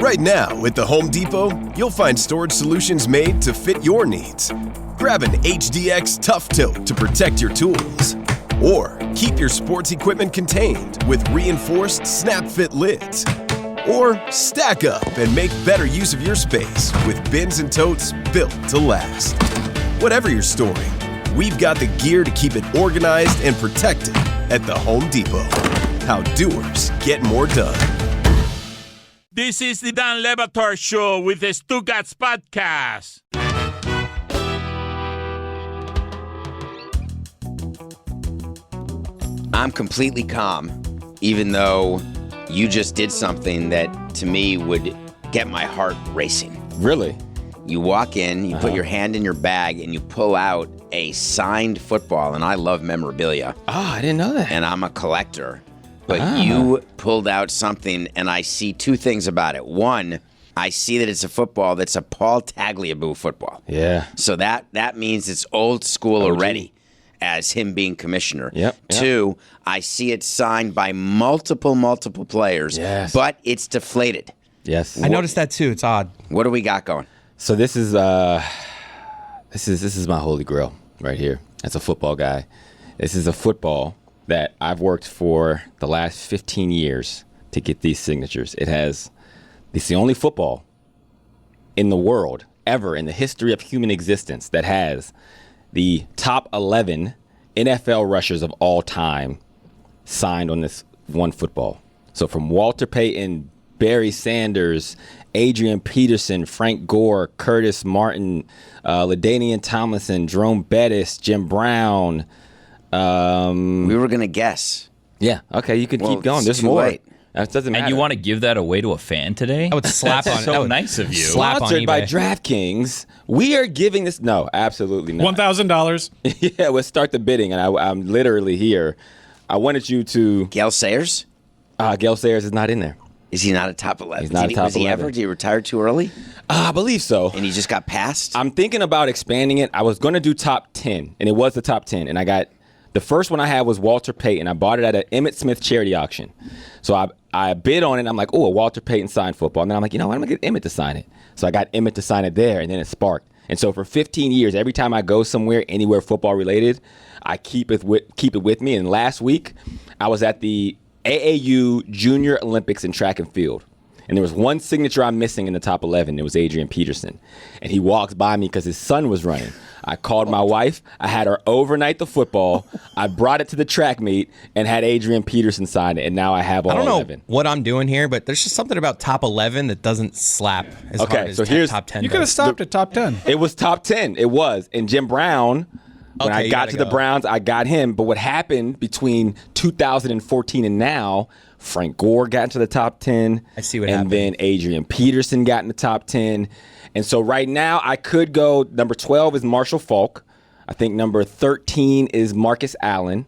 Right now, at the Home Depot, you'll find storage solutions made to fit your needs. Grab an HDX Tough Tilt to protect your tools. Or keep your sports equipment contained with reinforced snap-fit lids. Or stack up and make better use of your space with bins and totes built to last. Whatever you're storing, we've got the gear to keep it organized and protected at the Home Depot. How doers get more done. This is the Dan Le Batard Show with the Stugotz podcast. I'm completely calm, even though you just did something that, to me, would get my heart racing. Really? You walk in, you put your hand in your bag, and you pull out a signed football, and I love memorabilia. Oh, I didn't know that. And I'm a collector. But you pulled out something, and I see two things about it. One, I see that it's a football that's a Paul Tagliabue football. Yeah. So that means it's old school already, as him being commissioner. Yep. Two, I see it signed by multiple players, but it's deflated. Yes. I noticed that too. It's odd. What do we got going? So this is my holy grail right here. As a football guy, this is a football that I've worked for the last 15 years to get these signatures. It's the only football in the world ever in the history of human existence that has the top 11 NFL rushers of all time signed on this one football. So from Walter Payton, Barry Sanders, Adrian Peterson, Frank Gore, Curtis Martin, LaDainian Tomlinson, Jerome Bettis, Jim Brown. We were going to guess. Yeah, okay, you could keep going. There's too more. late. That doesn't matter. And you want to give that away to a fan today? I would slap That's on so that would nice of you. slap on Sponsored by eBay. DraftKings. We are giving this. No, absolutely not. $1,000. Yeah, let's start the bidding, and I'm literally here. I wanted you to. Gail Sayers? Gail Sayers is not in there. Is he not a top 11? He's not a top Was he 11. ever? Did he retire too early? I believe so. And he just got passed? I'm thinking about expanding it. I was going to do top 10, and it was the top 10. And I got the first one I had was Walter Payton. I bought it at an Emmitt Smith charity auction. So I bid on it. And I'm like, oh, a Walter Payton signed football. And then I'm like, you know what? I'm going to get Emmitt to sign it. So I got Emmitt to sign it there, and then it sparked. And so for 15 years, every time I go somewhere, anywhere football related, I keep it with me. And last week, I was at the AAU Junior Olympics in track and field. And there was one signature I'm missing in the top 11. It was Adrian Peterson. And he walks by me because his son was running. I called my wife. I had her overnight the football. I brought it to the track meet and had Adrian Peterson sign it. And now I have all 11. I don't know what I'm doing here, but there's just something about top 11 that doesn't slap as hard as here's top 10 You could have does. stopped at top 10. It was top 10. It was. And Jim Brown, when I you got gotta to the go. Browns, I got him. But what happened between 2014 and now, Frank Gore got into the top 10. I see what and happened. then Adrian Peterson got in the top 10. And so right now, I could go, number 12 is Marshall Faulk. I think number 13 is Marcus Allen.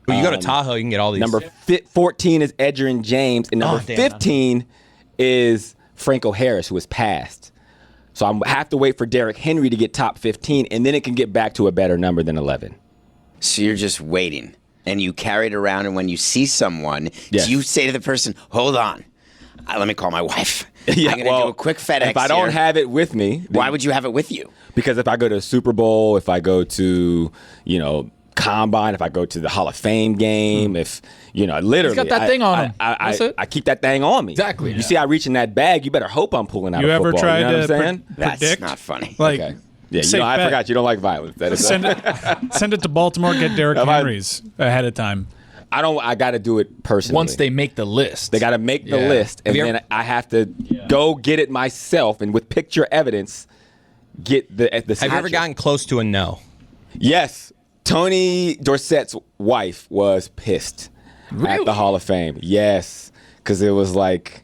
Well, you go to Tahoe, you can get all these. Number 14 is Edgerrin James. And number 15 is Franco Harris, who was passed. So I have to wait for Derrick Henry to get top 15, and then it can get back to a better number than 11. So you're just waiting, and you carry it around, and when you see someone, Yes. do you say to the person, hold on, let me call my wife. Yeah, I'm going to do a quick FedEx if I don't here. have it with me, Why would you have it with you? because if I go to a Super Bowl, if I go to, Combine, if I go to the Hall of Fame game, if, literally. He's got that thing on him. That's it. I keep that thing on me. Exactly. You see, I reach in that bag, you better hope I'm pulling out You a ever football. tried you know what I'm to saying? That's predict? not funny. Like, Okay. Yeah, safe I bet. forgot you don't like violence. That is Send it to Baltimore, get Derrick Have I- Henry's ahead of time. I got to do it personally. Once they make the list. They got to make the Yeah. list, and you then ever- I have to go get it myself, and with picture evidence, get the Have you ever signature. gotten close to a no? Yes. Tony Dorsett's wife was pissed at the Hall of Fame. Yes, because it was like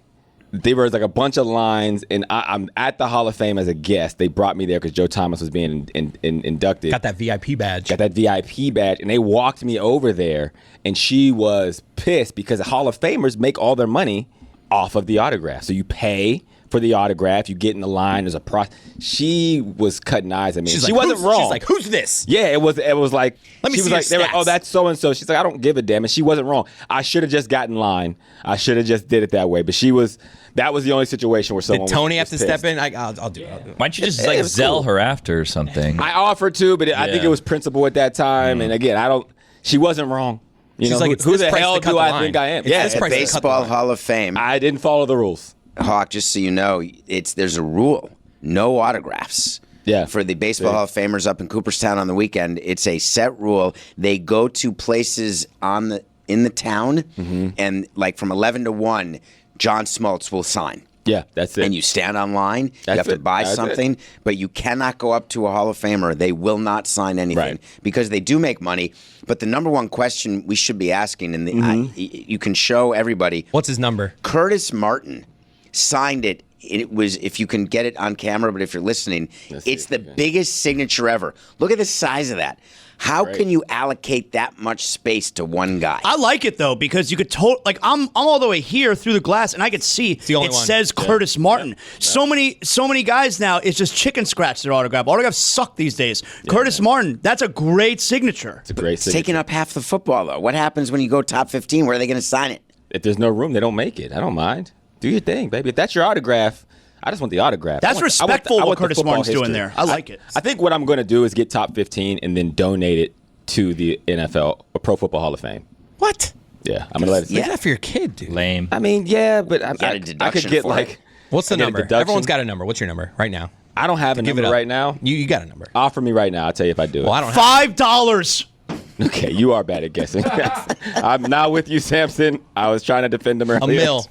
there was like a bunch of lines, and I'm at the Hall of Fame as a guest. They brought me there because Joe Thomas was being inducted. Got that VIP badge. Got that VIP badge, and they walked me over there, and she was pissed because the Hall of Famers make all their money off of the autograph. So you pay for the autograph, you get in the line. There's a process. She was cutting eyes at me. She wasn't wrong. She's like, who's this? Yeah, it was like, Let me she was see your like, they were like, stats. oh, that's so and so. She's like, I don't give a damn, and she wasn't wrong. I should have just gotten in line. I should have just did it that way. But that was the only situation where someone Did Tony was have to pissed. step in? I'll do it. Why don't you just It was Zell cool. her after or something? I offered to, but I think Yeah. it was principle at that time. And again, she wasn't wrong. You She's know, like, who, it's who this the price hell to cut do the I line. think I am? It's Yeah, this At price to cut the Baseball line. Hall of Fame, I didn't follow the rules. Hawk, just so you know, there's a rule: no autographs. Yeah. For the Baseball Hall of Famers up in Cooperstown on the weekend, it's a set rule. They go to places in the town, and like from 11 to 1, John Smoltz will sign. Yeah, that's it. And you stand online. You That's have to it. buy That's something, but you cannot go up to a Hall of Famer. They will not sign anything Right. because they do make money. But the number one question we should be asking, and you can show everybody. What's his number? Curtis Martin signed it. It was, if you can get it on camera, but if you're listening, it's the biggest signature ever. Look at the size of that. How can you allocate that much space to one guy? I like it though because you could I'm all the way here through the glass and I could see the only it one. says Curtis Martin. Yeah. So many guys now it's just chicken scratch their autograph. Autographs suck these days. Curtis Martin, that's a great signature. It's a great It's signature. taking up half the football though. What happens when you go top 15? Where are they going to sign it? If there's no room, they don't make it. I don't mind. Do your thing, baby. If that's your autograph, I just want the autograph. That's respectful I what want the Curtis football Martin's doing history. there. I like it. I think what I'm going to do is get top 15 and then donate it to the NFL or Pro Football Hall of Fame. What? Yeah, I'm going to let it Leave that for your kid, dude. Lame. I mean, yeah, but Get a I could deduction get for like. it. What's the I get a number? deduction. Everyone's got a number. What's your number right now? I don't have a Give number it up. right now. You got a number. Offer me right now. I'll tell you if I do it. Well, I don't have $5. Okay, you are bad at guessing. I'm not with you, Samson. I was trying to defend him earlier. a mil.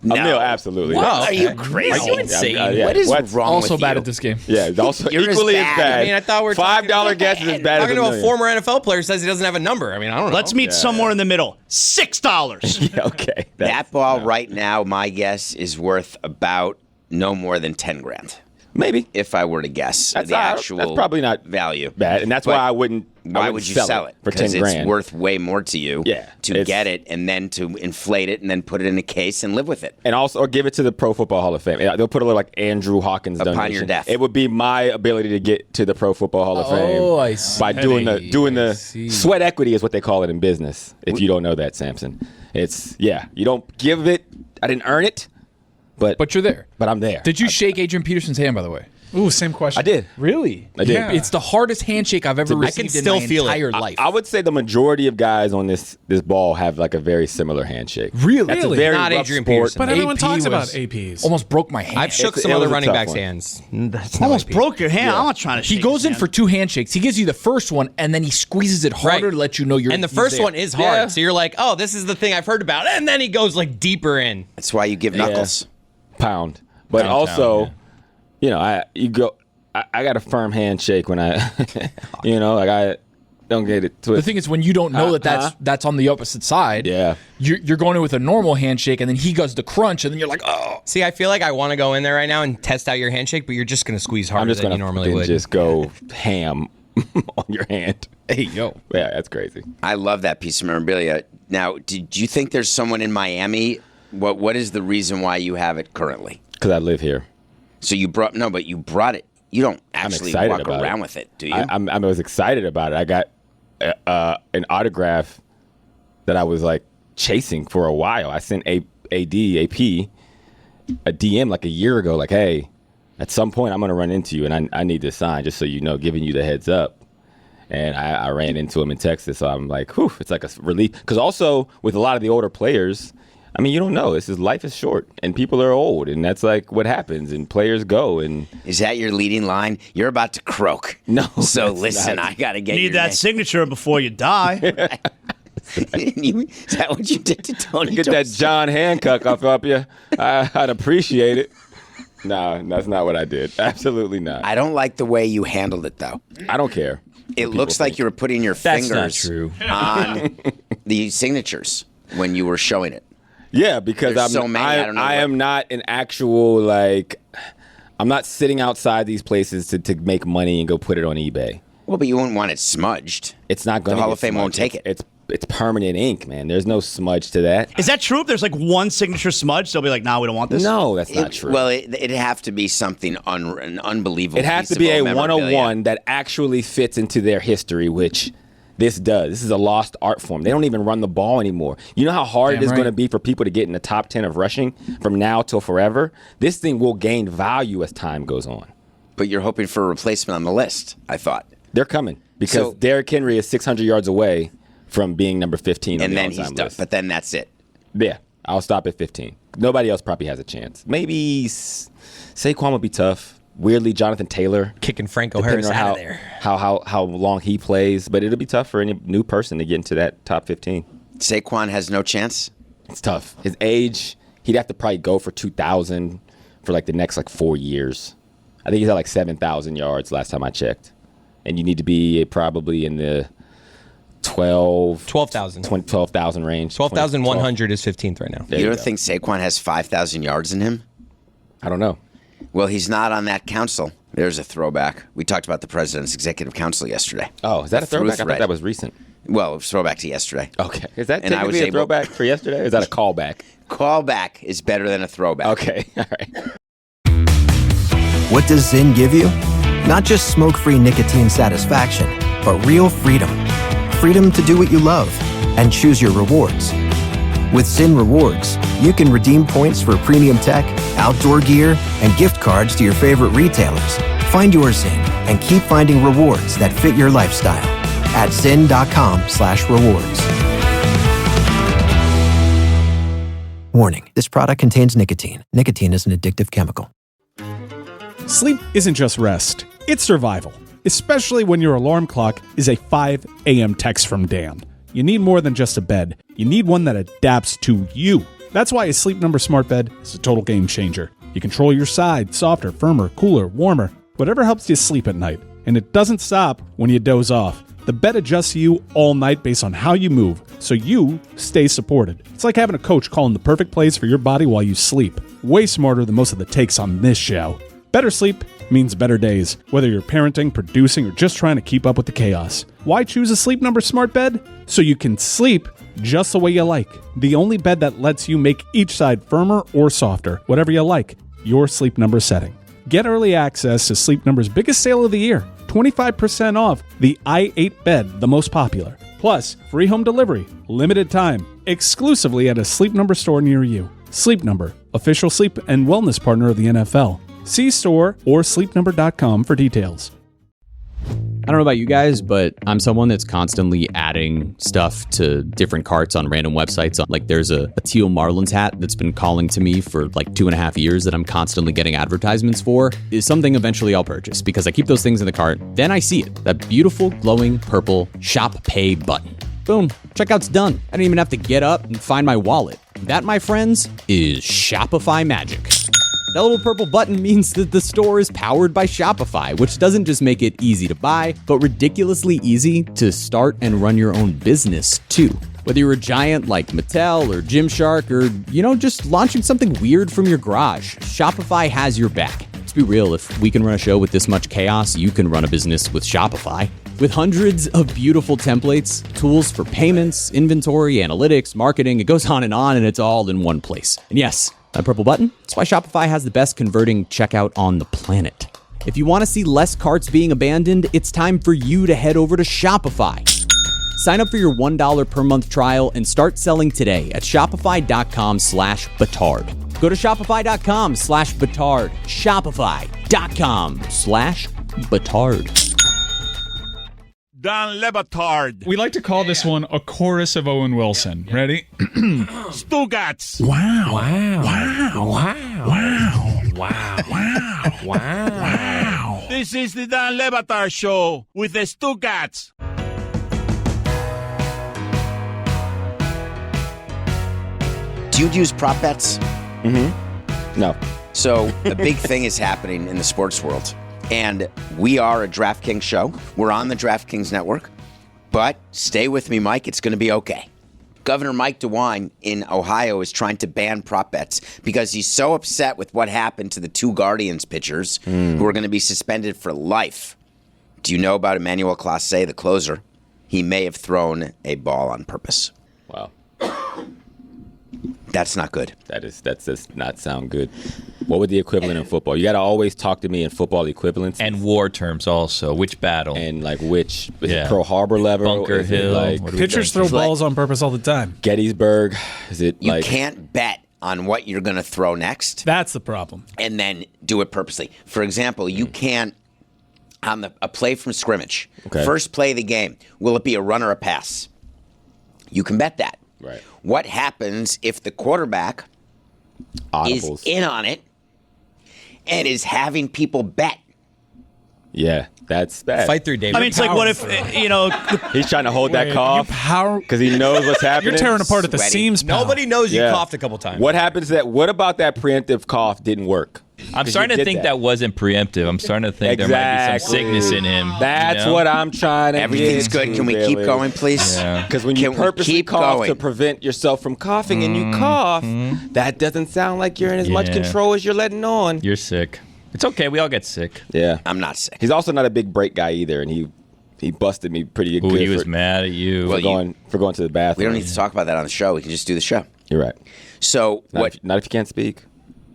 A mil, absolutely. What? Are you Okay. crazy? Are you insane? What is What's wrong Also with bad you? at this game. Yeah, also You're as equally as bad. bad. I mean, I thought we were $5 guess is as bad as Talking a to a million. former NFL player says he doesn't have a number. I mean, I don't know. Let's meet somewhere in the middle. $6. Yeah, okay. That ball right now, my guess, is worth about no more than 10 grand. Maybe. If I were to guess That's the actual that's probably not value. bad, and that's But why I wouldn't. Why would you sell it? for 10 Because grand? it's worth way more to you. Yeah, To it's- get it and then to inflate it and then put it in a case and live with it. And also, or give it to the Pro Football Hall of Fame. Yeah, they'll put a little like Andrew Hawkins Upon donation. your death. It would be my ability to get to the Pro Football Hall of Fame. Oh, I see. By doing I the see. sweat equity is what they call it in business. If you don't know that, Samson, it's you don't give it. I didn't earn it, but you're there. But I'm there. Did you shake Adrian Peterson's hand, by the way? Ooh, same question. I did. Really? I did. Yeah. It's the hardest handshake I've ever I can received in still my feel it. entire life. I would say the majority of guys on this ball have like a very similar handshake. Really? That's Really? a very Not rough Adrian sport. Peterson. But everyone AP talks about was APs. Almost broke my hand. I've shook It some was other a running tough backs' one. hands. That's not Almost AP. broke your hand. I'm not trying to He shake goes his in hand. for two handshakes. He gives you the first one, and then he squeezes it harder Right. to let you know you're. And the he's first there. one is hard. Yeah. So you're like, oh, this is the thing I've heard about. And then he goes like deeper in. That's why you give knuckles. Pound. But Pound also, town, yeah. I got a firm handshake when I, like I don't get it twisted. The thing is, when you don't know that's on the opposite side, Yeah. you're going in with a normal handshake, and then he does the crunch, and then you're like, oh. See, I feel like I want to go in there right now and test out your handshake, but you're just going to squeeze harder I'm just than gonna you normally fucking would. just go ham on your hand. Hey, yo. Yeah, that's crazy. I love that piece of memorabilia. Now, did you think there's someone in Miami? What is the reason why you have it currently? Because I live here. So you brought it. You don't actually excited walk about around it. with it, do you? I was excited about it. I got an autograph that I was like chasing for a while. I sent AP a DM like a year ago, like, hey, at some point I'm going to run into you and I need this sign, just so you know, giving you the heads up. And I ran into him in Texas, so I'm like, whew, it's like a relief. Because also with a lot of the older players, I mean, you don't know. Life is short, and people are old, and that's like what happens. And players go, and Is that your leading line? You're about to croak. No, So that's listen, not. I got to get Need your that name. signature before you die. Is that what you did to Tony? get that John Hancock up you. I'd appreciate it. No, that's not what I did. Absolutely not. I don't like the way you handled it, though. I don't care. It looks like you were putting your That's not fingers true. on the signatures when you were showing it. Yeah, because There's so many, I don't know I what- am not an actual like. I'm not sitting outside these places to make money and go put it on eBay. Well, but you wouldn't want it smudged. It's not going. The Hall of Fame won't take it. It's it's permanent ink, man. There's no smudge to that. Is that true? If there's like one signature smudge, they'll be like, "Nah, we don't want this." No, that's not true. Well, it'd have to be something an unbelievable. It has piece to be of a old 101 memorabilia. that actually fits into their history, which this does. This is a lost art form. They don't even run the ball anymore. You know how hard it is going to be for people to get in the top 10 of rushing from now till forever? This thing will gain value as time goes on. But you're hoping for a replacement on the list, I thought. They're coming because Derrick Henry is 600 yards away from being number 15 on and the then all-time he's done. list. But then that's it. Yeah, I'll stop at 15. Nobody else probably has a chance. Maybe Saquon would be tough. Weirdly, Jonathan Taylor. Kicking Franco Harris out of there. How long he plays. But it'll be tough for any new person to get into that top 15. Saquon has no chance? It's tough. His age, he'd have to probably go for 2,000 for like the next 4 years. I think he's at 7,000 yards last time I checked. And you need to be probably in the 12,000 range. 12,100 is 15th right now. You don't think Saquon has 5,000 yards in him? I don't know. Well, he's not on that council. There's a throwback. We talked about the president's executive council yesterday. Oh, is that a throwback? I thought that was recent. Well, it was throwback to yesterday. Okay. Is that And I was technically a throwback for yesterday? Or is that a callback? Callback is better than a throwback. Okay. All right. What does Zyn give you? Not just smoke-free nicotine satisfaction, but real freedom. Freedom to do what you love and choose your rewards. With Zyn Rewards, you can redeem points for premium tech, outdoor gear, and gift cards to your favorite retailers. Find your Zyn and keep finding rewards that fit your lifestyle at zyn.com/rewards. Warning, this product contains nicotine. Nicotine is an addictive chemical. Sleep isn't just rest, it's survival, especially when your alarm clock is a 5 a.m. text from Dan. You need more than just a bed. You need one that adapts to you. That's why a Sleep Number smart bed is a total game changer. You control your side, softer, firmer, cooler, warmer, whatever helps you sleep at night. And it doesn't stop when you doze off. The bed adjusts you all night based on how you move, so you stay supported. It's like having a coach calling the perfect plays for your body while you sleep. Way smarter than most of the takes on this show. Better sleep means better days, whether you're parenting, producing, or just trying to keep up with the chaos. Why choose a Sleep Number smart bed? So you can sleep just the way you like. The only bed that lets you make each side firmer or softer, whatever you like, your Sleep Number setting. Get early access to Sleep Number's biggest sale of the year, 25% off the i8 bed, the most popular. Plus, free home delivery, limited time, exclusively at a Sleep Number store near you. Sleep Number, official sleep and wellness partner of the NFL. See store or sleepnumber.com for details. I don't know about you guys, but I'm someone that's constantly adding stuff to different carts on random websites. Like there's a teal Marlins hat that's been calling to me for 2.5 years that I'm constantly getting advertisements for. Is something eventually I'll purchase because I keep those things in the cart. Then I see it, that beautiful glowing purple Shop Pay button. Boom, checkout's done. I don't even have to get up and find my wallet. That, my friends, is Shopify magic. That little purple button means that the store is powered by Shopify, which doesn't just make it easy to buy, but ridiculously easy to start and run your own business too. Whether you're a giant like Mattel or Gymshark or, just launching something weird from your garage, Shopify has your back. Let's be real, if we can run a show with this much chaos, you can run a business with Shopify. With hundreds of beautiful templates, tools for payments, inventory, analytics, marketing, it goes on, and it's all in one place. And yes, that purple button, that's why Shopify has the best converting checkout on the planet. If you want to see less carts being abandoned, it's time for you to head over to Shopify. Sign up for your $1 per month trial and start selling today at shopify.com/Batard. Go to shopify.com/Batard. Shopify.com/Batard. Dan Le Batard. We like to call this one a chorus of Owen Wilson. Ready? Stugotz. Wow. Wow. Wow. Wow. Wow. Wow. Wow. Wow. This is the Dan Le Batard Show with the Stugotz. Do you use prop bets? No. So a big thing is happening in the sports world. And we are a DraftKings show. We're on the DraftKings network. But stay with me, Mike. It's going to be okay. Governor Mike DeWine in Ohio is trying to ban prop bets because he's so upset with what happened to the two Guardians pitchers who are going to be suspended for life. Do you know about Emmanuel Clase, the closer? he may have thrown a ball on purpose. Wow. That's not good. That does not sound good. What would the equivalent in football? You got to always talk to me in football equivalents. And war terms also. Which battle? And like which? Is it Pearl Harbor level? Bunker Hill. Like pitchers throw balls on purpose all the time. Gettysburg. Is it You like can't bet on what you're going to throw next. That's the problem. And then do it purposely. For example, you can't, on a play from scrimmage, first play of the game, will it be a run or a pass? You can bet that. Right. What happens if the quarterback audibles is in on it and is having people bet? Yeah, that's bad. Fight through, David. I mean, it's like, what if, he's trying to hold that cough because he knows what's happening. You're tearing apart at the seams, pal. Nobody knows you coughed a couple times. What happens what about that preemptive cough didn't work? I'm starting to think that wasn't preemptive. I'm starting to think there might be some sickness in him. That's what I'm trying to Everything's get good. Can we keep going, please? Because when you purposely cough to prevent yourself from coughing and you cough, that doesn't sound like you're in as much control as you're letting on. You're sick. It's okay. We all get sick. Yeah. I'm not sick. He's also not a big break guy either, and he busted me pretty good. He was mad at you. For going to the bathroom. We don't need to talk about that on the show. We can just do the show. You're right. So not if you can't speak.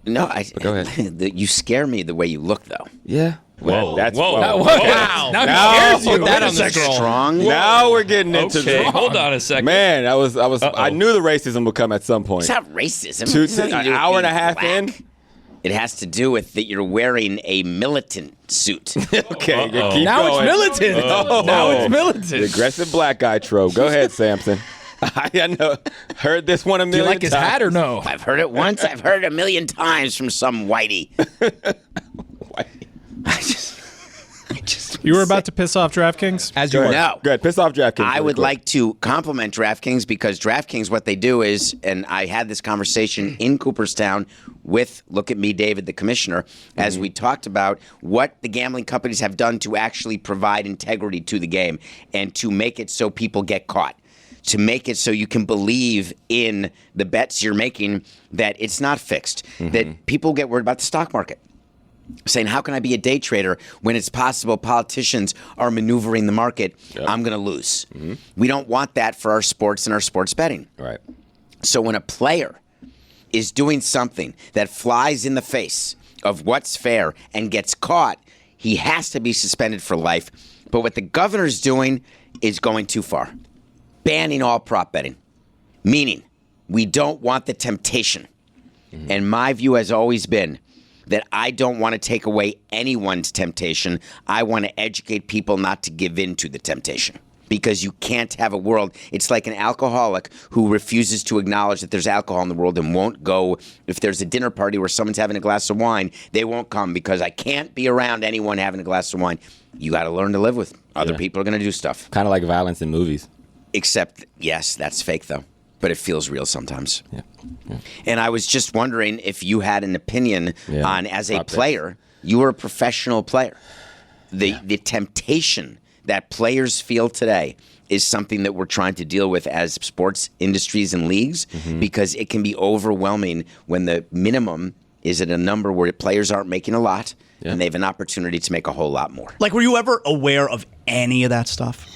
No, but go ahead. You scare me the way you look, though. Yeah. Whoa. Wow. Now he scares you. That on the strong. Now we're getting into Okay, the hold on a second. Man, I knew the racism would come at some point. It's not racism. An hour and a half in. It has to do with that you're wearing a militant suit. Okay, keep Now going. it's militant. Now it's militant. The aggressive black guy trope. Go ahead, Samson. I know. Heard this one a million times. Do you like his hat or no? I've heard it once. I've heard it a million times from some whitey. You were about to piss off DraftKings? As you were. No. Good. Piss off DraftKings. I would like to compliment DraftKings because DraftKings, what they do is, and I had this conversation in Cooperstown with, look at me, David, the commissioner, as we talked about what the gambling companies have done to actually provide integrity to the game and to make it so people get caught. To make it so you can believe in the bets you're making that it's not fixed, that people get worried about the stock market. Saying, how can I be a day trader when it's possible politicians are maneuvering the market? I'm going to lose. We don't want that for our sports and our sports betting. Right. So when a player is doing something that flies in the face of what's fair and gets caught, he has to be suspended for life. But what the governor's doing is going too far. Banning all prop betting. Meaning, we don't want the temptation. And my view has always been that I don't want to take away anyone's temptation. I want to educate people not to give in to the temptation. Because you can't have a world. It's like an alcoholic who refuses to acknowledge that there's alcohol in the world and won't go. If there's a dinner party where someone's having a glass of wine, they won't come because I can't be around anyone having a glass of wine. You got to learn to live with other people are going to do stuff. Kind of like violence in movies. Except, yes, that's fake, though. But it feels real sometimes. Yeah. And I was just wondering if you had an opinion on, as a player, you were a professional player. The temptation that players feel today is something that we're trying to deal with as sports industries and leagues because it can be overwhelming when the minimum is at a number where players aren't making a lot and they have an opportunity to make a whole lot more. Like, were you ever aware of any of that stuff?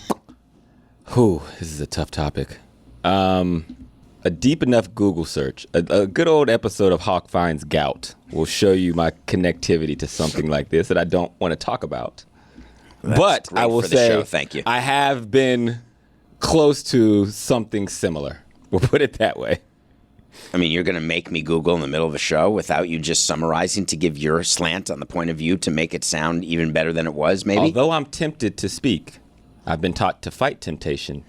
This is a tough topic. A deep enough Google search, a good old episode of Hawk Finds Gout will show you my connectivity to something like this that I don't want to talk about. But I will say, thank you. I have been close to something similar. We'll put it that way. I mean, you're going to make me Google in the middle of a show without you just summarizing to give your slant on the point of view to make it sound even better than it was, maybe? Although I'm tempted to speak, I've been taught to fight temptation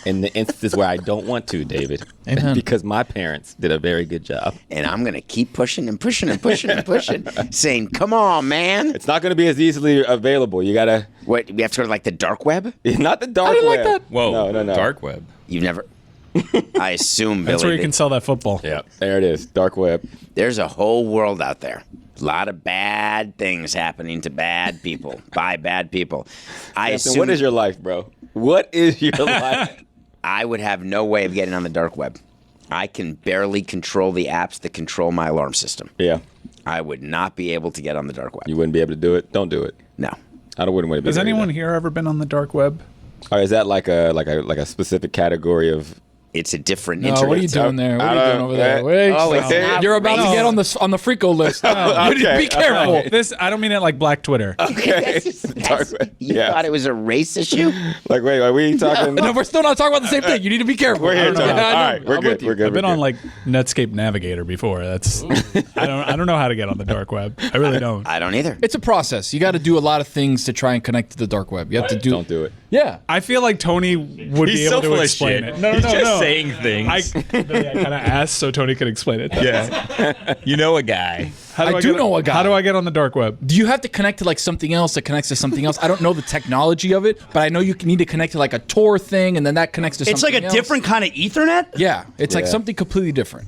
in the instances where I don't want to, David. Because my parents did a very good job. And I'm going to keep pushing and pushing and pushing and pushing, saying, come on, man. It's not going to be as easily available. You got to... What, we have to go to, like, the dark web? Not the dark I didn't web. like that. Whoa, no. dark web. You've never... I assume, Billy. That's where you can sell that football. Yeah, there it is. Dark web. There's a whole world out there. A lot of bad things happening to bad people by bad people. I assume. What is your life, bro? What is your life? I would have no way of getting on the dark web. I can barely control the apps that control my alarm system. Yeah. I would not be able to get on the dark web. You wouldn't be able to do it? Don't do it. No. I wouldn't want to be. Has anyone here ever been on the dark web? Or is that like a specific category of? It's a different No, internet. what are you doing there? What are you doing over there? Wait, Wait, you're about to get on the Frico list. Be careful. This I don't mean it like Black Twitter. Okay. You thought it was a race issue? Like, wait, are we talking? No, we're still not talking about the same thing. You need to be careful. We're here I don't know. talking. Yeah, I know. All right, we're I'm good. with you. We're good. I've been on like Netscape Navigator before. That's I don't know how to get on the dark web. I really don't. I don't either. It's a process. You got to do a lot of things to try and connect to the dark web. You have to do. Don't do it. Yeah. I feel like Tony would He's be able so full to of explain shit. it. No, He's no, just no. saying things. I kind of asked so Tony could explain it. Yeah. You know a guy. I do know a guy. How do I get on the dark web? Do you have to connect to like something else that connects to something else? I don't know the technology of it, but I know you need to connect to like a Tor thing, and then that connects to something It's like a else. different kind of Ethernet? Yeah, it's like something completely different.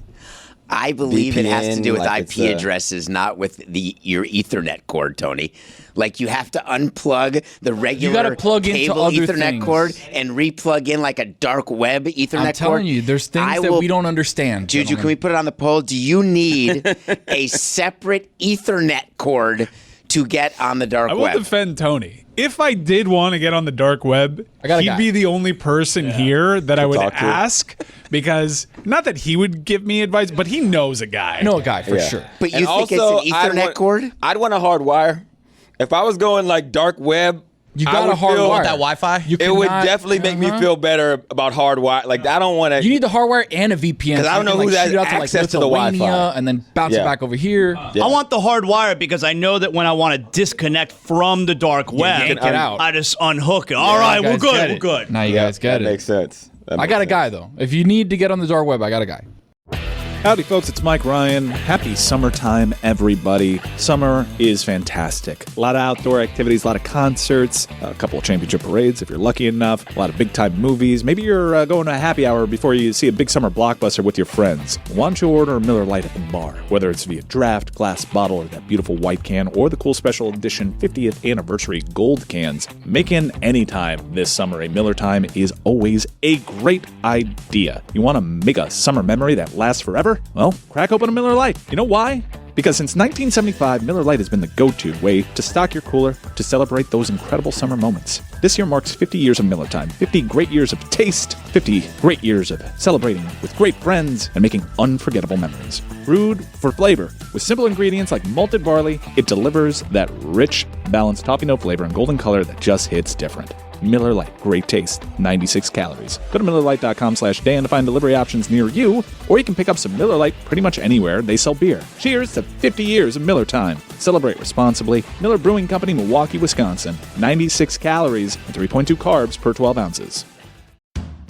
I believe it has to do with like IP addresses, not with your Ethernet cord, Tony. Like you have to unplug the regular plug into cable other Ethernet things. cord and re-plug in like a dark web Ethernet cord. I'm telling you, there's things that we don't understand. Juju, gentlemen. can we put it on the poll? Do you need a separate Ethernet cord to get on the dark I will web? defend Tony. If I did want to get on the dark web, got a he'd guy. be the only person here that I would talk to. ask because not that he would give me advice, but he knows a guy. I know a guy for sure. But you And think also, it's an Ethernet cord? I'd want a hard wire. If I was going like dark web, You I got would a hard feel- wire. That Wi-Fi? It would definitely make me feel better about hard wire. Like I don't want to. You need the hardware and a VPN. 'Cause I don't know so you who can, has shoot out access to the Lithuania Wi-Fi. and then bounce it Yeah. back over here. I want the hard wire because I know that when I want to disconnect from the dark web, yank it out. I just unhook it. All right, we're guys good. get We're it. good. Now you guys get that it. makes sense. That I makes got a sense. guy though. If you need to get on the dark web, I got a guy. Howdy, folks. It's Mike Ryan. Happy summertime, everybody. Summer is fantastic. A lot of outdoor activities, a lot of concerts, a couple of championship parades if you're lucky enough, a lot of big-time movies. Maybe you're going to a happy hour before you see a big summer blockbuster with your friends. Why don't you order a Miller Lite at the bar? Whether it's via draft, glass bottle, or that beautiful white can, or the cool special edition 50th anniversary gold cans, making any time this summer a Miller time is always a great idea. You want to make a summer memory that lasts forever? Well, crack open a Miller Lite. You know why? Because since 1975, Miller Lite has been the go-to way to stock your cooler to celebrate those incredible summer moments. This year marks 50 years of Miller time, 50 great years of taste, 50 great years of celebrating with great friends and making unforgettable memories. Brewed for flavor, with simple ingredients like malted barley, it delivers that rich, balanced toffee note flavor and golden color that just hits different. Miller Lite, great taste, 96 calories. Go to MillerLite.com/Dan to find delivery options near you, or you can pick up some Miller Lite pretty much anywhere they sell beer. Cheers to 50 years of Miller time. Celebrate responsibly. Miller Brewing Company, Milwaukee, Wisconsin. 96 calories and 3.2 carbs per 12 ounces.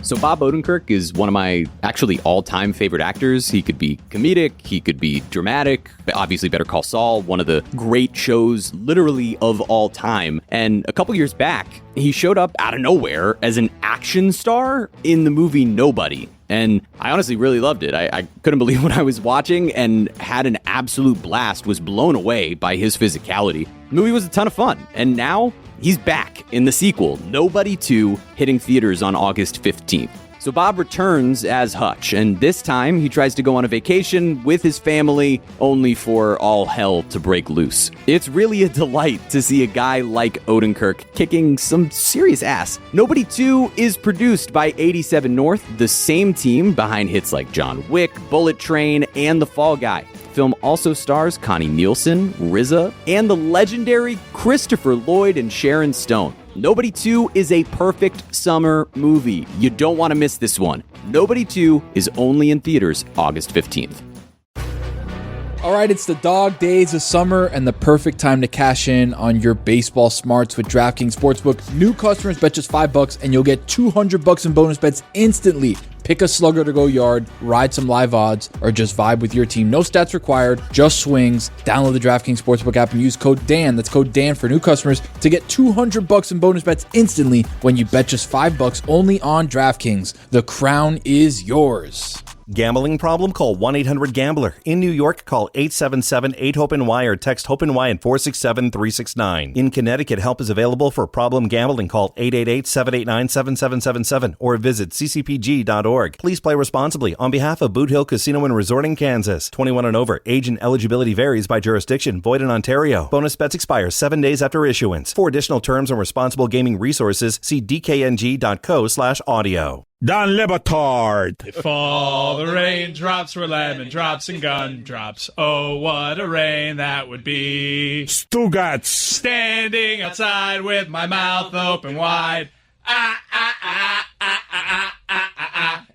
So Bob Odenkirk is one of my actually all-time favorite actors. He could be comedic, he could be dramatic, obviously Better Call Saul, one of the great shows literally of all time. And a couple years back, he showed up out of nowhere as an action star in the movie Nobody. And I honestly really loved it. I couldn't believe what I was watching and had an absolute blast, was blown away by his physicality. The movie was a ton of fun. And now he's back in the sequel, Nobody 2, hitting theaters on August 15th. So Bob returns as Hutch, and this time he tries to go on a vacation with his family, only for all hell to break loose. It's really a delight to see a guy like Odenkirk kicking some serious ass. Nobody 2 is produced by 87 North, the same team behind hits like John Wick, Bullet Train, and The Fall Guy. The film also stars Connie Nielsen, RZA, and the legendary Christopher Lloyd and Sharon Stone. Nobody 2 is a perfect summer movie. You don't want to miss this one. Nobody 2 is only in theaters August 15th. All right, it's the dog days of summer and the perfect time to cash in on your baseball smarts with DraftKings Sportsbook. New customers bet just $5 and you'll get $200 in bonus bets instantly. Pick a slugger to go yard, ride some live odds, or just vibe with your team. No stats required, just swings. Download the DraftKings Sportsbook app and use code DAN. That's code DAN for new customers to get $200 in bonus bets instantly when you bet just $5 only on DraftKings. The crown is yours. Gambling problem? Call 1-800-GAMBLER. In New York, call 877-8-HOPE-NY or text HOPE-NY at 467-369. In Connecticut, help is available for problem gambling. Call 888-789-7777 or visit ccpg.org. Please play responsibly on behalf of Boot Hill Casino and Resort in Kansas. 21 and over. Age and eligibility varies by jurisdiction. Void in Ontario. Bonus bets expire 7 days after issuance. For additional terms and responsible gaming resources, see dkng.co/audio. Dan Le Batard. If all the raindrops were lemon drops and gumdrops, oh, what a rain that would be. Stugotz. Standing outside with my mouth open wide.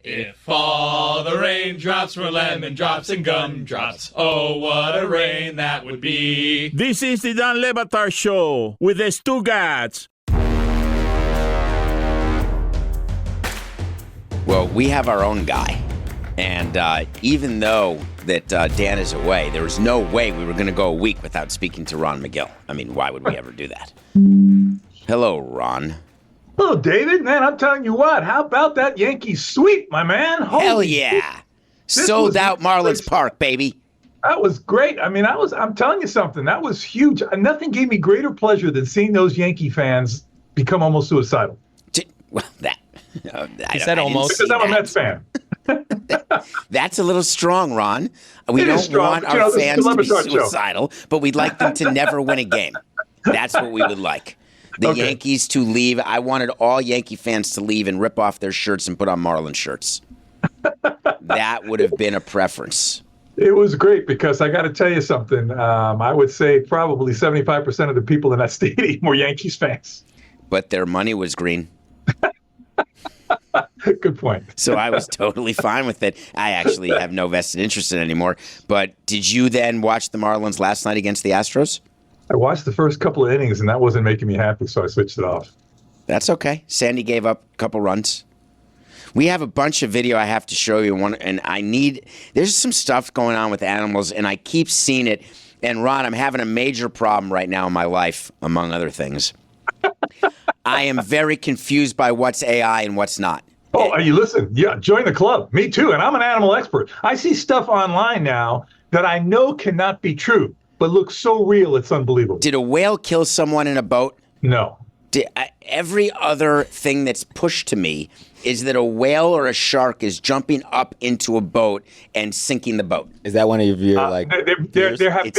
If all the raindrops were lemon drops and gumdrops, oh, what a rain that would be. This is the Dan Le Batard Show with the Stugotz. Well, we have our own guy. And even though that Dan is away, there was no way we were going to go a week without speaking to Ron Magill. I mean, why would we ever do that? Hello, Ron. Hello, David. Man, I'm telling you what. How about that Yankees sweep, my man? Hell yeah. Sold out Marlins Park, baby. That was great. I mean, I'm telling you something. That was huge. Nothing gave me greater pleasure than seeing those Yankee fans become almost suicidal. Well, that... He said almost. Because I'm a Mets fan. That's a little strong, Ron. We don't want our fans to be suicidal, but we'd like them to never win a game. That's what we would like. The Yankees to leave. I wanted all Yankee fans to leave and rip off their shirts and put on Marlin shirts. That would have been a preference. It was great because I got to tell you something. I would say probably 75% of the people in that stadium were Yankees fans. But their money was green. Good point. So I was totally fine with it. I actually have no vested interest in it anymore. But did you then watch the Marlins last night against the Astros? I watched the first couple of innings, and that wasn't making me happy, so I switched it off. That's okay. Sandy gave up a couple runs. We have a bunch of video I have to show you. There's some stuff going on with animals, and I keep seeing it. And, Ron, I'm having a major problem right now in my life, among other things. I am very confused by what's AI and what's not. Oh, you listen. Yeah, join the club. Me too. And I'm an animal expert. I see stuff online now that I know cannot be true, but looks so real it's unbelievable. Did a whale kill someone in a boat? No. Every other thing that's pushed to me is that a whale or a shark is jumping up into a boat and sinking the boat. Is that one of your there have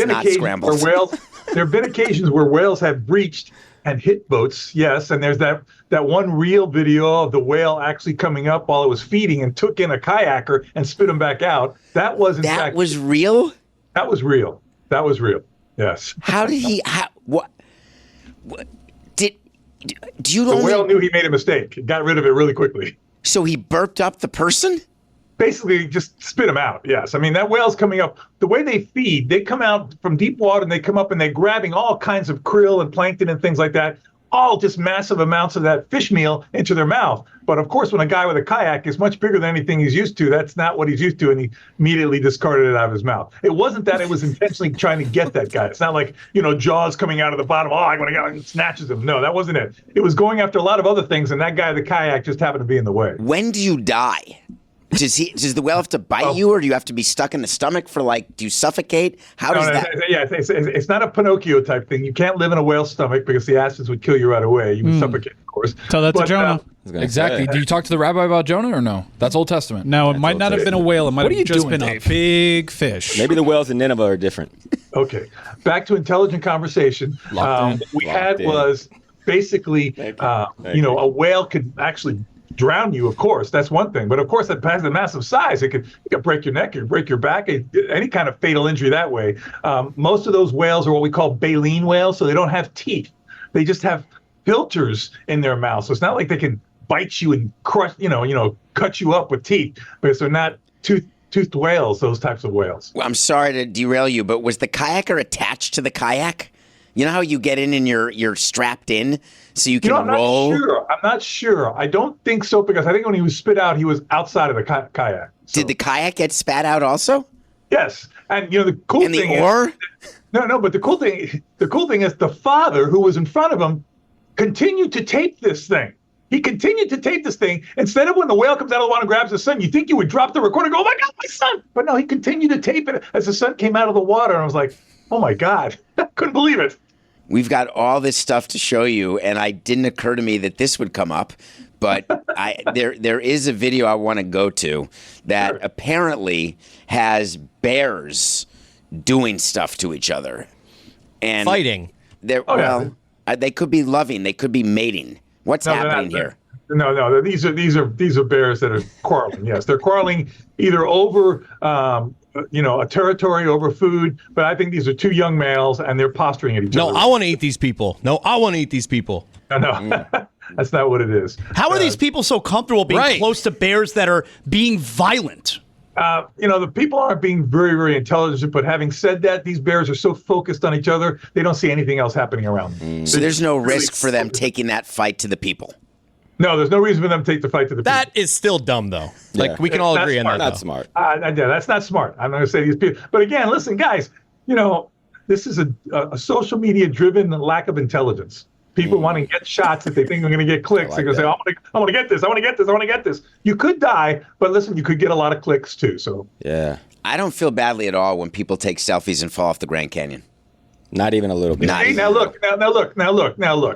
been occasions where whales have breached and hit boats, yes, and there's that one real video of the whale actually coming up while it was feeding and took in a kayaker and spit him back out. That was in fact... That was real? That was real. That was real, yes. How did he... What do you The whale knew he made a mistake. It got rid of it really quickly. So he burped up the person? Basically, just spit them out, yes. I mean, that whale's coming up. The way they feed, they come out from deep water and they come up and they're grabbing all kinds of krill and plankton and things like that, all just massive amounts of that fish meal into their mouth. But of course, when a guy with a kayak is much bigger than anything he's used to, that's not what he's used to, and he immediately discarded it out of his mouth. It wasn't that it was intentionally trying to get that guy. It's not like, Jaws coming out of the bottom, I'm going to go and snatches him. No, that wasn't it. It was going after a lot of other things, and that guy with the kayak just happened to be in the way. When do you die? Does the whale have to bite you, or do you have to be stuck in the stomach for do you suffocate? How does that? Yeah, it's not a Pinocchio type thing. You can't live in a whale's stomach because the acids would kill you right away. You would suffocate, of course. Tell that to Jonah. Exactly. Did you talk to the rabbi about Jonah or no? That's Old Testament. No, it might not have been a whale. It might have just been a big fifish. Maybe the whales in Nineveh are different. Okay. Back to intelligent conversation. Was basically, a whale could actually drown you, of course. That's one thing. But of course, it has a massive size. It could break your neck, it could break your back, any kind of fatal injury that way. Most of those whales are what we call baleen whales, so they don't have teeth. They just have filters in their mouth. So it's not like they can bite you and crush, cut you up with teeth, because they're not toothed whales, those types of whales. Well, I'm sorry to derail you, but was the kayaker attached to the kayak? You know how you get in and you're strapped in so you can roll? I'm not sure. I don't think so, because I think when he was spit out, he was outside of the kayak. So. Did the kayak get spat out also? Yes. And the cool thing is... No, but the cool thing is the father who was in front of him continued to tape this thing. He continued to tape this thing. Instead of when the whale comes out of the water and grabs his son, you think you would drop the recorder and go, oh my God, my son. But no, he continued to tape it as the son came out of the water. And I was like, oh my God, I couldn't believe it. We've got all this stuff to show you, and it didn't occur to me that this would come up. But there is a video I want to go to that apparently has bears doing stuff to each other. And fighting. They could be loving. They could be mating. What's happening here? No. These are bears that are quarreling. Yes, they're quarreling either over a territory, over food. But I think these are two young males, and they're posturing at each other. No, I want to eat these people. No, I want to eat these people. No. That's not what it is. How are these people so comfortable being close to bears that are being violent? The people aren't being very, very intelligent, but having said that, these bears are so focused on each other, they don't see anything else happening around them. So there's no risk for them taking that fight to the people? No, there's no reason for them to take the fight to the people. That is still dumb, though. Like, we can all agree on that. Not smart. That's not smart. I'm not going to say these people. But again, listen, guys, this is a social media-driven lack of intelligence. People want to get shots that they think are going to get clicks. They're going to say, I want to get this. I want to get this. I want to get this. You could die, but listen, you could get a lot of clicks too. So yeah, I don't feel badly at all when people take selfies and fall off the Grand Canyon. Not even a little bit. Now look.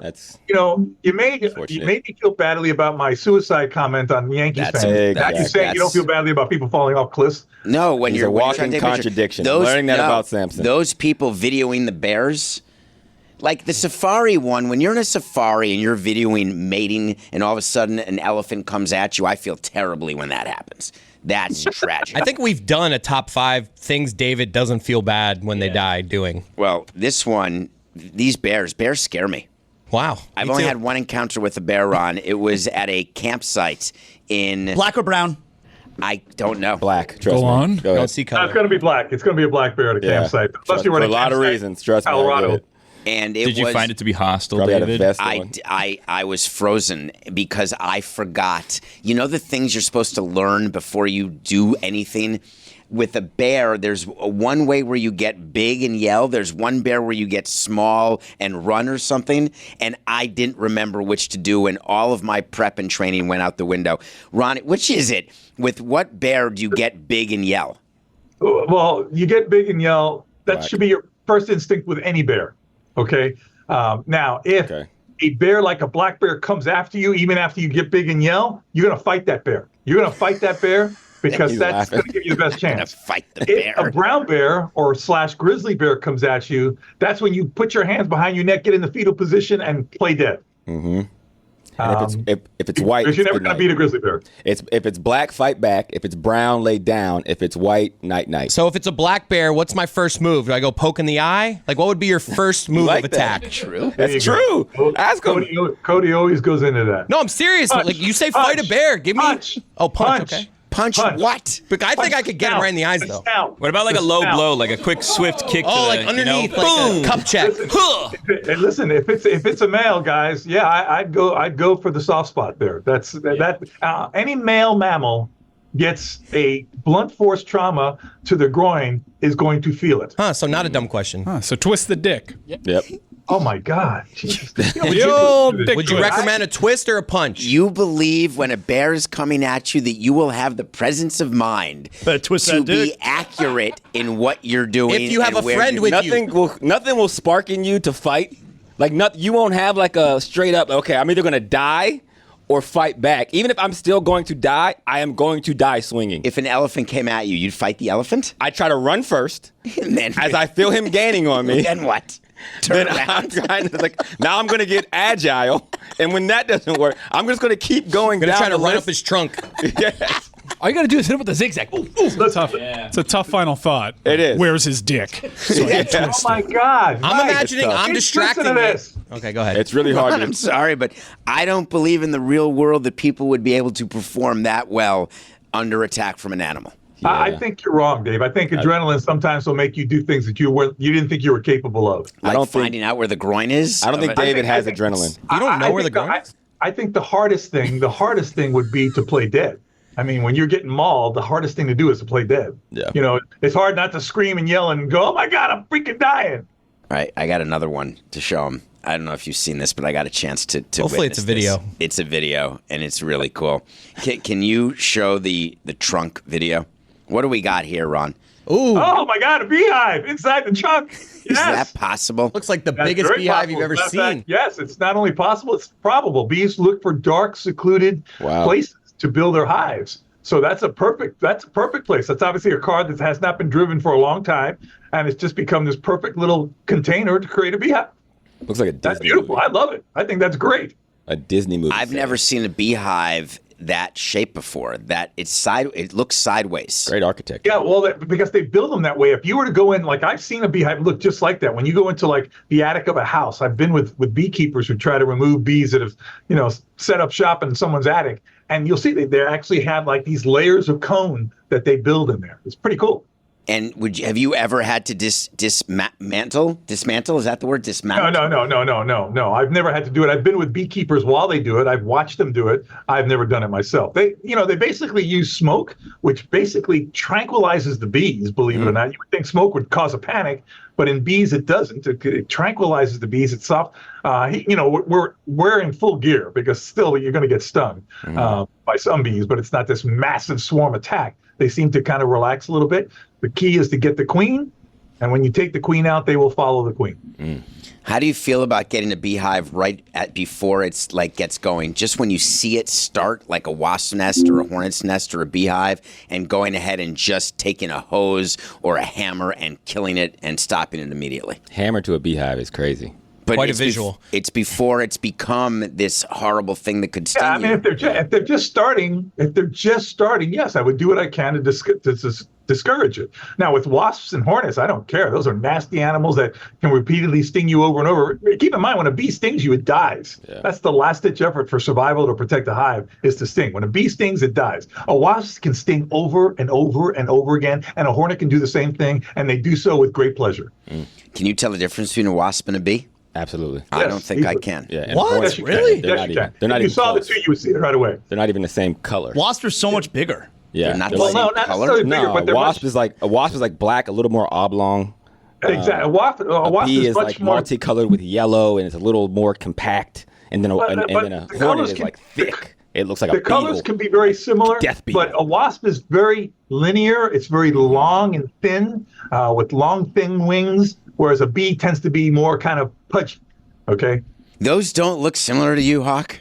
That's you made me feel badly about my suicide comment on the Yankees fans. You're saying you don't feel badly about people falling off cliffs? No, when He's you're a walking contradiction. Learning that about Samson. Those people videoing the bears. Like the safari one, when you're in a safari and you're videoing mating and all of a sudden an elephant comes at you, I feel terribly when that happens. That's tragic. I think we've done a top 5 things David doesn't feel bad when they die doing. Well, this one, these bears scare me. Wow. I've only had one encounter with a bear, Ron. It was at a campsite in... Black or brown? I don't know. Black. Go on. Don't see color. It's going to be black. It's going to be a black bear at a campsite. Unless you're running a lot of reasons. Trust me. Colorado. And Did you find it to be hostile, Probably David? I was frozen because I forgot. You know the things you're supposed to learn before you do anything? With a bear, there's one way where you get big and yell. There's one bear where you get small and run or something. And I didn't remember which to do, and all of my prep and training went out the window. Ron, which is it? With what bear do you get big and yell? Well, you get big and yell. That should be your first instinct with any bear. Okay. Now, if a bear like a black bear comes after you, even after you get big and yell, you're going to fight that bear. You're going to fight that bear because that's going to give you the best chance. Fight the bear. If a brown bear or / grizzly bear comes at you, that's when you put your hands behind your neck, get in the fetal position, and play dead. Mm-hmm. And if it's white, because you're never going to beat a grizzly bear. If it's black, fight back. If it's brown, lay down. If it's white, night. So if it's a black bear, what's my first move? Do I go poke in the eye? Like, what would be your first move of attack? True. That's true. Ask him. Cody always goes into that. No, I'm serious. Punch, like you say, fight a bear. Give me. Punch. Oh, punch. Okay. Punch what? But I think I could get him right in the eyes, though. What about like a low blow, like a quick, swift kick? Oh, to like the, underneath, like boom, cup check. And listen, if it's a male, guys, yeah, I'd go for the soft spot there. Any male mammal gets a blunt force trauma to the groin is going to feel it. Huh? So not a dumb question. So twist the dick. Yep. Oh my God! Would you recommend a twist or a punch? You believe when a bear is coming at you that you will have the presence of mind to be accurate in what you're doing. If you have a friend with you, nothing will spark in you to fight. Like you won't have like a straight up. Okay, I'm either gonna die or fight back. Even if I'm still going to die, I am going to die swinging. If an elephant came at you, you'd fight the elephant? I try to run first, and then as I feel him gaining on me. Then what? Then I'm trying to now I'm going to get agile, and when that doesn't work, I'm just going to keep going down. Try to run up his trunk. Yes. All you got to do is hit him with the zigzag. It's a tough final thought. It is. Where's his dick? Oh my God! I'm imagining I'm distracting this. Okay, go ahead. It's really hard. I'm sorry, but I don't believe in the real world that people would be able to perform that well under attack from an animal. Yeah. I think you're wrong, Dave. I think adrenaline sometimes will make you do things that you didn't think you were capable of. Like finding out where the groin is. I don't think David has adrenaline. You don't know where the groin is? I think the hardest thing would be to play dead. I mean, when you're getting mauled, the hardest thing to do is to play dead. Yeah. It's hard not to scream and yell and go, "Oh my God, I'm freaking dying." All right, I got another one to show him. I don't know if you've seen this, but I got a chance to Hopefully it's a video. This. It's a video, and it's really cool. Can you show the trunk video? What do we got here, Ron? Ooh. Oh, my God, a beehive inside the trunk. Yes. Is that possible? Looks like the That's biggest very beehive possible. you've ever Matter of seen. fact, yes, it's not only possible, it's probable. Bees look for dark, secluded places to build their hives. So that's a perfect place. That's obviously a car that has not been driven for a long time, and it's just become this perfect little container to create a beehive. Looks like a Disney That's beautiful. movie. I love it. I think that's great. A Disney movie. I've never seen a beehive that shape before. That it looks sideways. Great architect. Yeah, well, because they build them that way. If you were to go in, like I've seen a beehive look just like that. When you go into like the attic of a house, I've been with beekeepers who try to remove bees that have, set up shop in someone's attic, and you'll see they actually have like these layers of cone that they build in there. It's pretty cool. And have you ever had to dismantle? Dismantle, is that the word? Dismantle? No. I've never had to do it. I've been with beekeepers while they do it. I've watched them do it. I've never done it myself. They basically use smoke, which basically tranquilizes the bees, believe it or not. You would think smoke would cause a panic, but in bees it doesn't. It tranquilizes the bees. It's soft. We're in full gear because still you're going to get stung by some bees, but it's not this massive swarm attack. They seem to kind of relax a little bit. The key is to get the queen, and when you take the queen out, they will follow the queen. How do you feel about getting a beehive before it's like gets going? Just when you see it start, like a wasp nest or a hornet's nest or a beehive, and going ahead and just taking a hose or a hammer and killing it and stopping it immediately. Hammer to a beehive is crazy. But Quite a visual. It's before it's become this horrible thing that could sting Yeah, I mean, you. if they're just starting, yes, I would do what I can to discourage it. Now, with wasps and hornets, I don't care. Those are nasty animals that can repeatedly sting you over and over. Keep in mind, when a bee stings you, it dies. Yeah. That's the last-ditch effort for survival to protect the hive is to sting. When a bee stings, it dies. A wasp can sting over and over and over again, and a hornet can do the same thing, and they do so with great pleasure. Can you tell the difference between a wasp and a bee? Absolutely. I don't think I can. Yeah. What? Yes, you really? Yes, you can. They're not if you even saw close. the two, you would see it right away. They're not even the same color. Wasps are so much bigger. Yeah. They're not They're the like- same not color? necessarily bigger, No, but they're wasp is like black, a little more oblong. Exactly. A wasp bee is is much like more multicolored with yellow, and it's a little more compact. And then a But hornet the colors is can- like thick. It looks like the a beagle. colors can be very similar, Death beetle. but a wasp is very linear. It's very long and thin, with long, thin wings, whereas a bee tends to be more kind of pudgy. Okay. Those don't look similar to you, Hawk.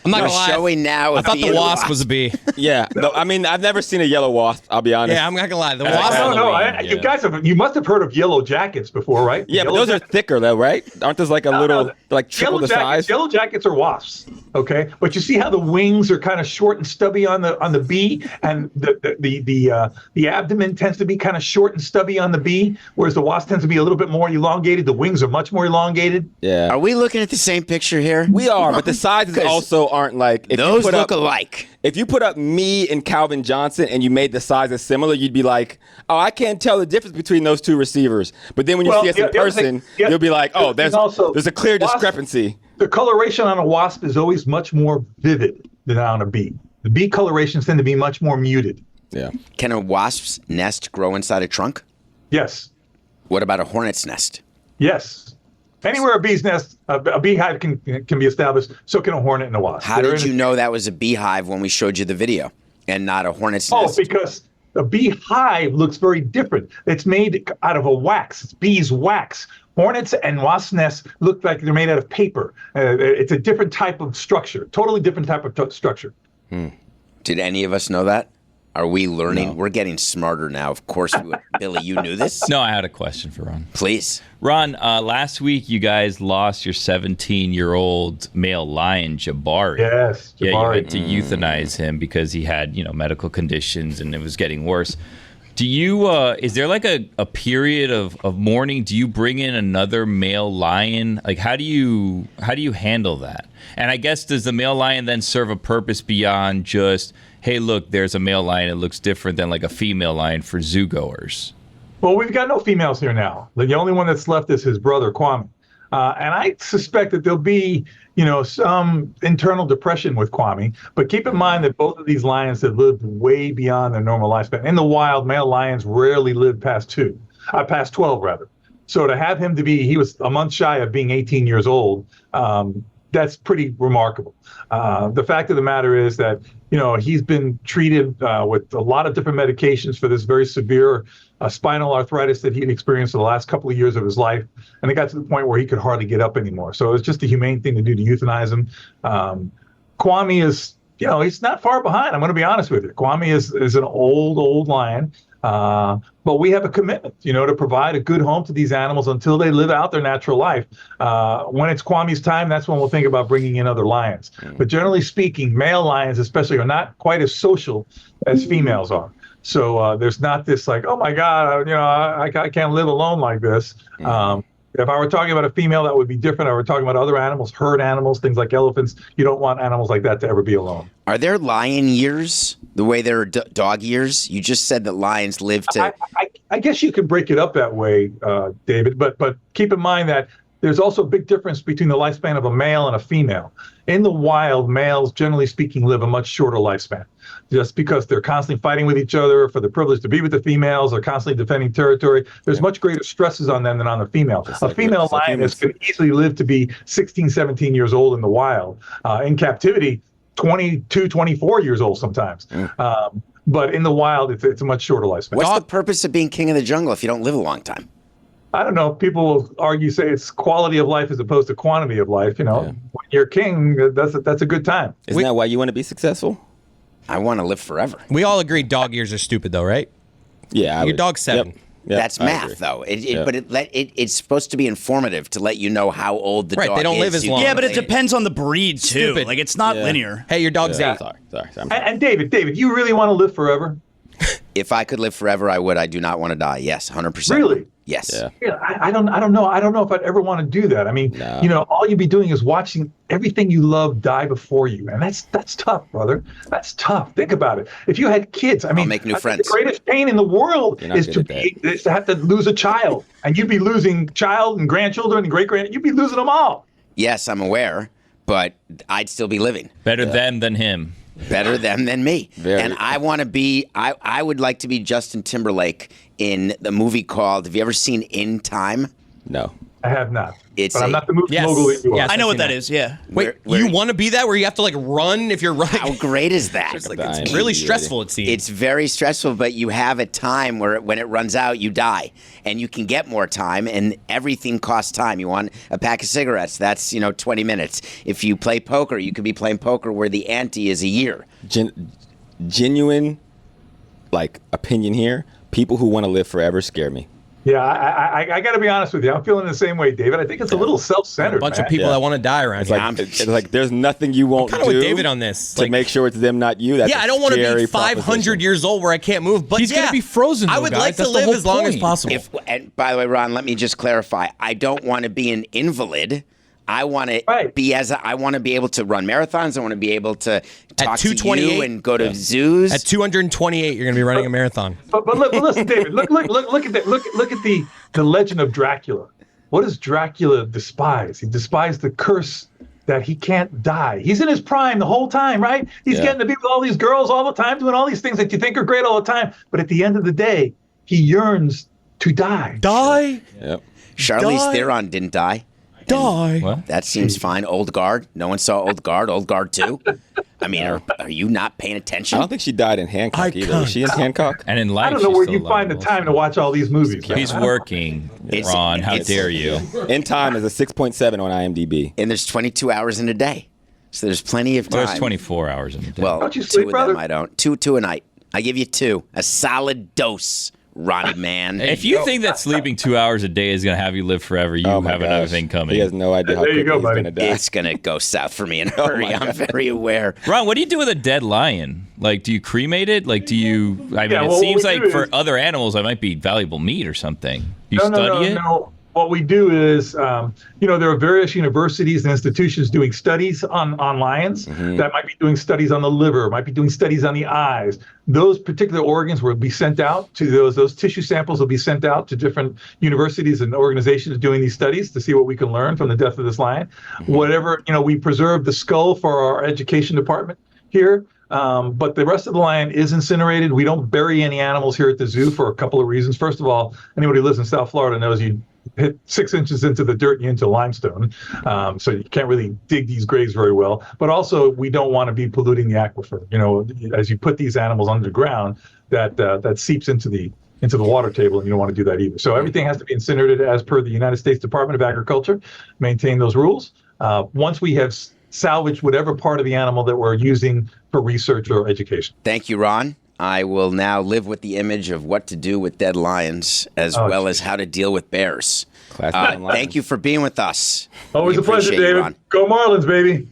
I'm not We're gonna lie. showing now. I a thought bee the and a wasp was a bee. Yeah. No, I mean, I've never seen a yellow wasp, I'll be honest. Yeah, I'm not gonna lie. The wasp. No. You must have heard of yellow jackets before, right? Yeah, but those are thicker though, right? Aren't those like like triple the size? Yellow jackets are wasps, okay? But you see how the wings are kind of short and stubby on the bee, and the abdomen tends to be kind of short and stubby on the bee, whereas the wasp tends to be a little bit more elongated. The wings are much more elongated. Yeah. Are we looking at the same picture here? We are, but the sizes also aren't like. If Those you put look up, alike. If you put up me and Calvin Johnson and you made the sizes similar, you'd be like, "Oh, I can't tell the difference between those two receivers." But then when you see us in person, you'll be like, "Oh, there's a clear discrepancy." The coloration on a wasp is always much more vivid than on a bee. The bee colorations tend to be much more muted. Yeah. Can a wasp's nest grow inside a trunk? Yes. What about a hornet's nest? Yes. Anywhere a bee's nest, a beehive can be established, so can a hornet and a wasp. How did you know that was a beehive when we showed you the video and not a hornet's nest? Oh, because a beehive looks very different. It's made out of a wax. It's bees' wax. Hornets and wasp nests look like they're made out of paper. It's a different type of structure, totally different type of structure. Did any of us know that? Are we learning? No. We're getting smarter now. Of course, Billy, you knew this? No, I had a question for Ron. Please. Ron, last week you guys lost your 17-year-old male lion, Jabari. Yes, Jabari. Yeah, you had to euthanize him because he had, medical conditions and it was getting worse. Do you, is there like a period of mourning? Do you bring in another male lion? Like, how do you handle that? And I guess, does the male lion then serve a purpose beyond just, hey, look, there's a male lion. It looks different than like a female lion for zoo-goers? Well, we've got no females here now. The only one that's left is his brother, Kwame. And I suspect that there'll be, some internal depression with Kwame. But keep in mind that both of these lions have lived way beyond their normal lifespan. In the wild, male lions rarely live past 12, rather. So to have him he was a month shy of being 18 years old. That's pretty remarkable. The fact of the matter is that, he's been treated with a lot of different medications for this very severe spinal arthritis that he'd experienced for the last couple of years of his life. And it got to the point where he could hardly get up anymore. So it was just a humane thing to do to euthanize him. Kwame is, he's not far behind. I'm going to be honest with you. Kwame is an old lion. But we have a commitment, to provide a good home to these animals until they live out their natural life. When it's Kwame's time, that's when we'll think about bringing in other lions. But generally speaking, male lions especially are not quite as social as females are. So there's not this like, oh my God, I can't live alone like this. If I were talking about a female, that would be different. I were talking about other animals, herd animals, things like elephants. You don't want animals like that to ever be alone. Are there lion years the way there are dog years? You just said that lions live to... I guess you could break it up that way, David, but keep in mind that there's also a big difference between the lifespan of a male and a female. In the wild, males, generally speaking, live a much shorter lifespan. Just because they're constantly fighting with each other for the privilege to be with the females, they're constantly defending territory. There's much greater stresses on them than on the female. A female lioness could easily live to be 16, 17 years old in the wild. In captivity, 22, 24 years old sometimes. But in the wild, it's a much shorter lifespan. What's the purpose of being king of the jungle if you don't live a long time? I don't know. People will say it's quality of life as opposed to quantity of life. When you're king, that's a good time. Isn't that why you want to be successful? I want to live forever. We all agree dog years are stupid, though, right? Yeah. Your dog's 7. Yep. That's math, though. But it's supposed to be informative to let you know how old the dog is. Right, they don't live as long. Yeah, but it depends on the breed, too. Stupid. Like, it's not linear. Hey, your dog's 8. Sorry. And David, you really want to live forever? If I could live forever, I would. I do not want to die. Yes, 100%. Really? Yes. Yeah, I don't know. I don't know if I'd ever want to do that. I mean, all you'd be doing is watching everything you love die before you, and that's tough, brother. That's tough. Think about it. If you had kids, I mean, make new friends. The greatest pain in the world is to have to lose a child, and you'd be losing child and grandchildren and great-grand. You'd be losing them all. Yes, I'm aware, but I'd still be living. Better them than him. Better them than me. And I want to be, I would like to be Justin Timberlake in the movie called, have you ever seen In Time? No. I have not. But I'm not the movie mogul that you are. I know what that is, yeah. Wait, you want to be that where you have to run if you're running? How great is that? It's really stressful, it seems. It's very stressful, but you have a time where when it runs out, you die. And you can get more time, and everything costs time. You want a pack of cigarettes, that's 20 minutes. If you play poker, you could be playing poker where the ante is a year. Genuine, opinion here. People who want to live forever scare me. Yeah, I got to be honest with you. I'm feeling the same way, David. I think it's a little self-centered. A bunch of people that want to die around here. It's like there's nothing you won't do with David on this. to make sure it's them, not you. That's I don't want to be 500 years old where I can't move. But he's going to be frozen. I would like to live as long as possible. And by the way, Ron, let me just clarify. I don't want to be an invalid. I want to be I want to be able to run marathons. I want to be able to talk to you and go to zoos. At 228, you're going to be running a marathon. But listen, David. Look at that. Look at the legend of Dracula. What does Dracula despise? He despised the curse that he can't die. He's in his prime the whole time, right? He's getting to be with all these girls all the time, doing all these things that you think are great all the time. But at the end of the day, he yearns to die. Die? Yep. Charlize Theron didn't die. Die. Well, that seems fine. Old Guard. No one saw Old Guard. Old Guard 2. I mean, are you not paying attention? I don't think she died in Hancock either. Was she in Hancock? And in life, I don't know where you find the time to watch all these movies. He's working. Ron, how dare you? In Time is a 6.7 on IMDb. And there's 22 hours in a day. So there's plenty of time. Well, there's 24 hours in a day. Well, don't you sleep, 2 of brother? them I don't. Two a night. I give you 2. A solid dose, Ronnie man. If you think that sleeping 2 hours a day is going to have you live forever, you have another thing coming. He has no idea how quickly he's going to die. It's going to go south for me in a hurry. I'm very aware. Ron, what do you do with a dead lion? Do you cremate it? It seems like for other animals, that might be valuable meat or something. You study it? No. What we do is, there are various universities and institutions doing studies on lions that might be doing studies on the liver, might be doing studies on the eyes. Those particular organs will be sent out to those tissue samples will be sent out to different universities and organizations doing these studies to see what we can learn from the death of this lion. Whatever, we preserve the skull for our education department here. But the rest of the lion is incinerated. We don't bury any animals here at the zoo for a couple of reasons. First of all, anybody who lives in South Florida knows you hit 6 inches into the dirt and into limestone. So you can't really dig these graves very well. But also, we don't want to be polluting the aquifer. You know, as you put these animals underground, that seeps into the water table, and you don't want to do that either. So everything has to be incinerated as per the United States Department of Agriculture. Maintain those rules. Once we have salvaged whatever part of the animal that we're using for research or education. Thank you, Ron. I will now live with the image of what to do with dead lions, as well as how to deal with bears. Thank you for being with us. Always a pleasure, appreciate you, David. Ron. Go Marlins, baby.